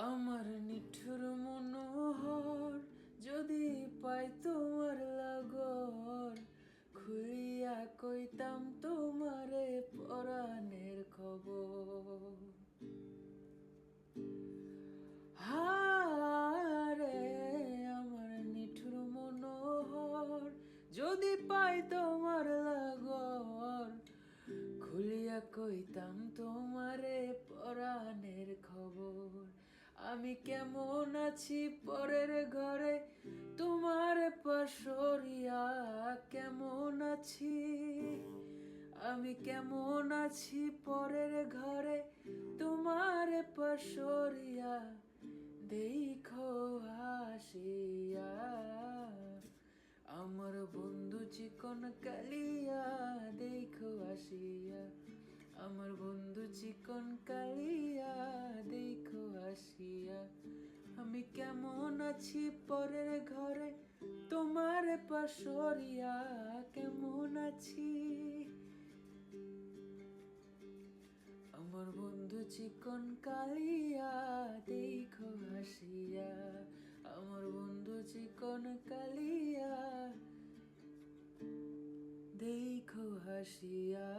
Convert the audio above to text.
আমার নিঠুর মনোহর যদি পাই তোমার লাগর, খুইয়া কইতাম তোমারে পরাণের খবর। হারে আমার নিঠুর মনোহর যদি পাই তোমার লাগর, খুলিয়া কইতাম তোমারে পরাণের খবর। আমি কেমন আছি পরের ঘরে তোমার পাশরিয়া, কেমন আছি আমি কেমন আছি পরের ঘরে তোমার পাশরিয়া, দেখো হাসিয়া। আমার বন্ধু চিকন কালিয়া দেখো আসিয়া, আমার বন্ধু চিকন কালিয়া দেখো আসিয়া। আমি কেমন আছি পরের ঘরে তোমার পাশরিয়া, কেমন আছি। আমার বন্ধু চিকন কালিয়া দেখো হাসিয়া, আমার বন্ধু চিকন কালিয়া দেখো হাসিয়া।